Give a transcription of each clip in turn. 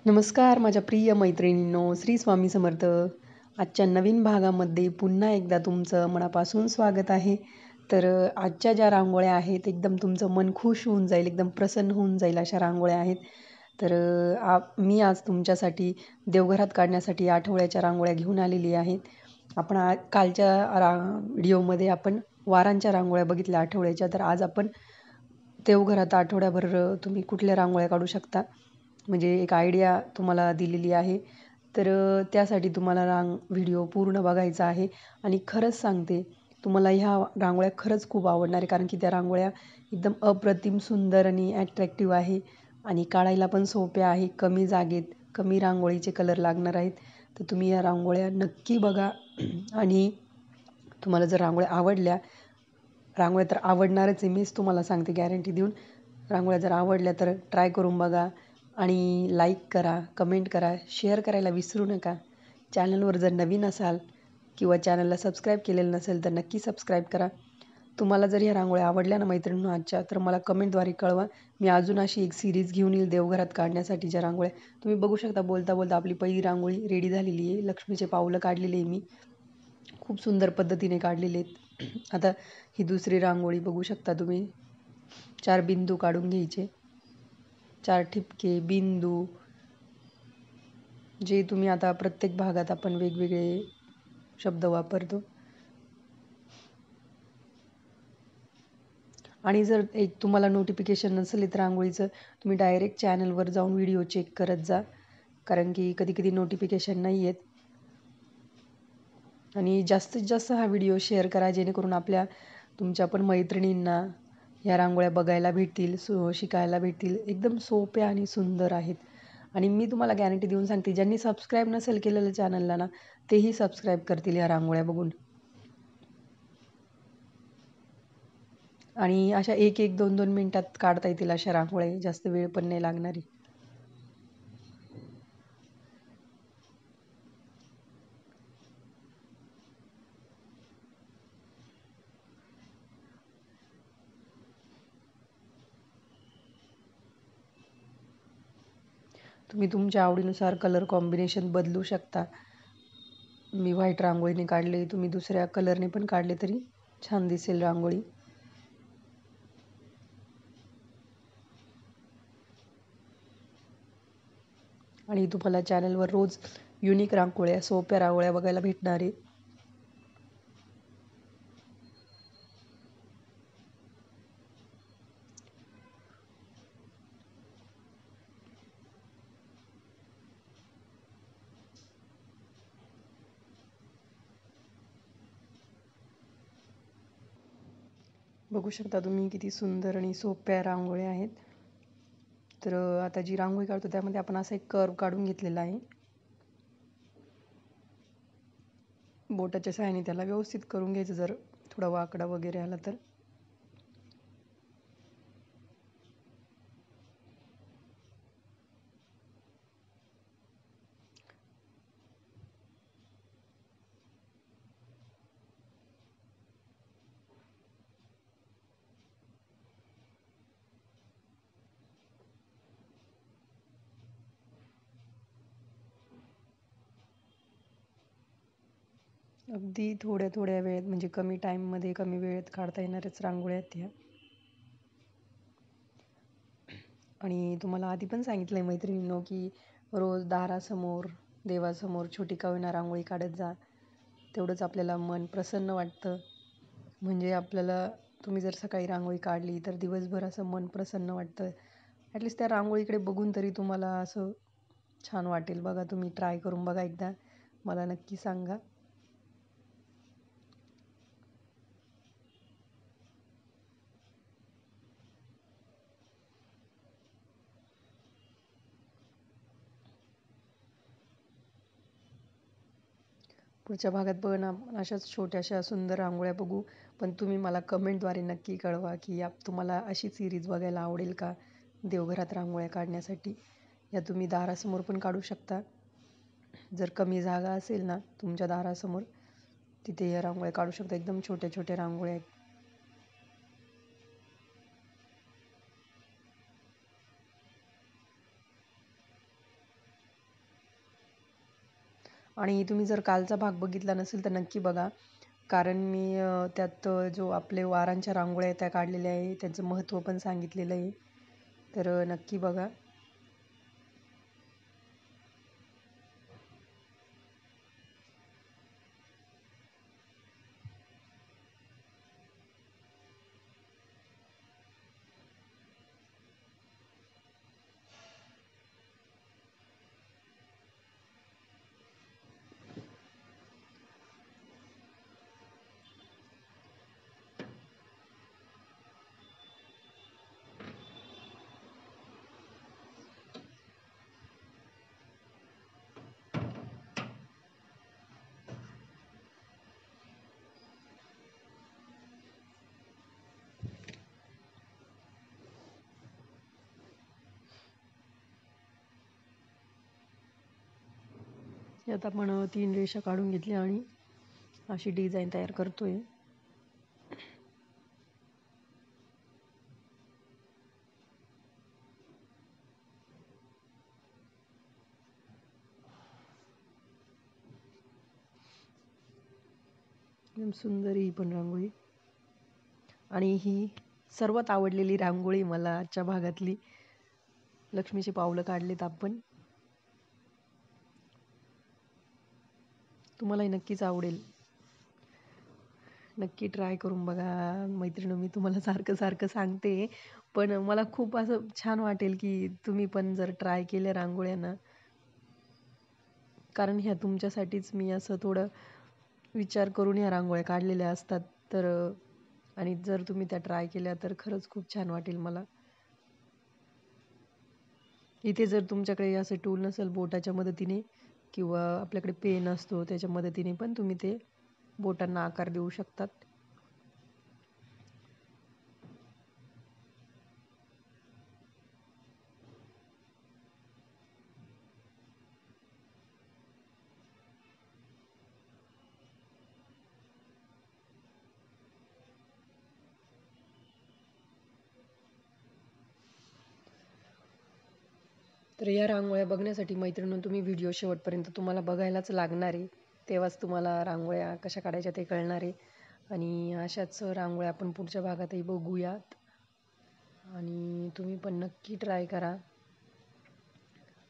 नमस्कार माझ्या प्रिय मैत्रिणींनो, श्री स्वामी समर्थ. आजच्या नवीन भागामध्ये पुन्हा एकदा तुमचं मनापासून स्वागत आहे. तर आजच्या ज्या रांगोळ्या आहेत एकदम तुमचं मन खुश होऊन जाईल, एकदम प्रसन्न होऊन जाईल अशा रांगोळ्या आहेत. तर मी आज तुमच्यासाठी देवघरात काढण्यासाठी आठवड्याच्या रांगोळ्या घेऊन आलेली आहेत. आपण कालच्या व्हिडिओमध्ये आपण वारांच्या रांगोळ्या बघितल्या आठवड्याच्या, तर आज आपण देवघरात आठवड्याभर तुम्ही कुठल्या रांगोळ्या काढू शकता म्हणजे एक आयडिया तुम्हाला दिलेली आहे. तर त्यासाठी तुम्हाला व्हिडिओ पूर्ण बघायचा आहे. आणि खरंच सांगते, तुम्हाला ह्या रांगोळ्या खरंच खूप आवडणार आहे, कारण की त्या रांगोळ्या एकदम अप्रतिम सुंदर आणि ॲट्रॅक्टिव्ह आहे आणि काढायला पण सोप्या आहे. कमी जागेत कमी रांगोळीचे कलर लागणार आहेत. तर तुम्ही या रांगोळ्या नक्की बघा आणि तुम्हाला जर रांगोळ्या तर आवडणारच आहे, मीच तुम्हाला सांगते गॅरंटी देऊन. रांगोळ्या जर आवडल्या तर ट्राय करून बघा आणि लाईक करा, कमेंट करा, शेअर करायला विसरू नका. चॅनलवर जर नवीन असाल किंवा चॅनलला सबस्क्राईब केलेलं नसेल तर नक्की सबस्क्राईब करा. तुम्हाला जर ह्या रांगोळ्या आवडल्या ना मैत्रिणींनो आजच्या, तर मला कमेंटद्वारे कळवा. मी अजून अशी एक सिरीज घेऊन येईल देवघरात काढण्यासाठीच्या रांगोळ्या. तुम्ही बघू शकता, बोलता बोलता आपली पहिली रांगोळी रेडी झालेली आहे. लक्ष्मीचे पावलं काढलेली आहे मी, खूप सुंदर पद्धतीने काढलेले आहेत. आता ही दुसरी रांगोळी बघू शकता तुम्ही. 4 बिंदू काढून घ्यायचे, 4 ठिपके बिंदू, जे तुम्ही आता प्रत्येक भागात आपण वेगवेगळे शब्द वापरतो. आणि जर एक तुम्हाला नोटिफिकेशन नसेल तर रांगोळीचं, तुम्ही डायरेक्ट चॅनलवर जाऊन व्हिडिओ चेक करत जा, कारण की कधी कधी नोटिफिकेशन नाही येत. आणि जास्तीत जास्त हा व्हिडिओ शेअर करा, जेणेकरून तुमच्या पण मैत्रिणींना ह्या रांगोळ्या बघायला भेटतील, शिकायला भेटतील. एकदम सोप्या आणि सुंदर आहेत. आणि मी तुम्हाला गॅरंटी देऊन सांगते, ज्यांनी सबस्क्राईब नसेल केलेलं चॅनलला ना, तेही सबस्क्राईब करतील ह्या रांगोळ्या बघून. आणि अशा 1-1, 2-2 मिनिटात काढता येतील अशा रांगोळ्या, जास्त वेळ पण नाही लागणारी. तुम्ही तुमच्या आवडीनुसार कलर कॉम्बिनेशन बदलू शकता. मी व्हाईट रांगोळीने काढले, तुम्ही दुसऱ्या कलरने पण काढले तरी छान दिसेल रांगोळी. आणि तुम्हाला चॅनलवर रोज युनिक रांगोळ्या, सोप्या रांगोळ्या बघायला भेटणार आहे. बघू शकता तुम्ही किती सुंदर आणि सोप्या रांगोळ्या आहेत. तर आता जी रांगोळी काढतो त्यामध्ये आपण असा एक कर्व काढून घेतलेला आहे. बोटाच्या सहाय्याने त्याला व्यवस्थित करून घ्यायचं, जर थोडा वाकडा वगैरे आला तर. अगदी थोड्या थोड्या वेळेत, म्हणजे कमी टाईममध्ये कमी वेळेत काढता येणाऱ्याच रांगोळ्या आहेत ह्या. आणि तुम्हाला आधी पण सांगितलं आहे मैत्रिणींनो, की रोज दारासमोर, देवासमोर छोटी का होईना रांगोळी काढत जा. तेवढंच आपल्याला मन प्रसन्न वाटतं. म्हणजे तुम्ही जर सकाळी रांगोळी काढली तर दिवसभर असं मन प्रसन्न वाटतं. ॲटलिस्ट त्या रांगोळीकडे बघून तरी तुम्हाला असं छान वाटेल. बघा, तुम्ही ट्राय करून बघा एकदा, मला नक्की सांगा. पुढच्या भागात पण आपण अशाच छोट्याशा सुंदर रांगोळ्या बघू. पण तुम्ही मला कमेंटद्वारे नक्की कळवा, की तुम्हाला अशी सिरीज बघायला आवडेल का देवघरात रांगोळ्या काढण्यासाठी. या तुम्ही दारासमोर पण काढू शकता. जर कमी जागा असेल ना तुमच्या दारासमोर, तिथे या रांगोळ्या काढू शकता. एकदम छोट्या छोट्या रांगोळ्या आहेत. आणि तुम्ही जर कालचा भाग बघितला नसेल तर नक्की बघा, कारण मी त्यात जो आपले वारांच्या रांगोळ्या त्या काढलेल्या आहे, त्यांचं महत्त्व पण सांगितलेलं आहे. तर नक्की बघा. यात आपण 3 रेषा काढून घेतल्या आणि अशी डिझाईन तयार करतोय. एकदम सुंदर ही पण रांगोळी. आणि ही सर्वात आवडलेली रांगोळी मला आजच्या भागातली. लक्ष्मीची पावलं काढलीत आपण. तुम्हालाही नक्कीच आवडेल. नक्की ट्राय करून बघा मैत्रिणी. मी तुम्हाला सारखं सारखं सांगते, पण मला खूप असं छान वाटेल की तुम्ही पण जर ट्राय केल्या रांगोळ्या ना, कारण ह्या तुमच्यासाठीच मी असं थोडं विचार करून ह्या रांगोळ्या काढलेल्या असतात. तर आणि जर तुम्ही त्या ट्राय केल्या तर खरंच खूप छान वाटेल मला. इथे जर तुमच्याकडे असं टूल नसेल बोटाच्या मदतीने किंवा आपल्याकडे पेन असतो त्याच्या मदतीने पण तुम्ही ते बोटांना आकार देऊ शकतात. तर या रांगोळ्या बघण्यासाठी मैत्रिणींनो तुम्ही व्हिडिओ शेवटपर्यंत तुम्हाला बघायलाच लागणार आहे. तेव्हाच तुम्हाला रांगोळ्या कशा काढायच्या ते कळणार आहे. आणि अशाच रांगोळ्या आपण पुढच्या भागातही बघूयात. आणि तुम्ही पण नक्की ट्राय करा.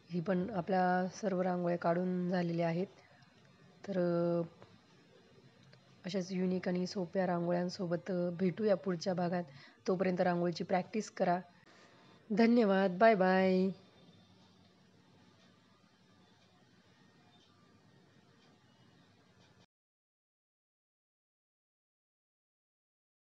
ही पण आपल्या सर्व रांगोळ्या काढून झालेल्या आहेत. तर अशाच युनिक आणि सोप्या रांगोळ्यांसोबत भेटूया पुढच्या भागात. तोपर्यंत रांगोळीची प्रॅक्टिस करा. धन्यवाद. Bye bye.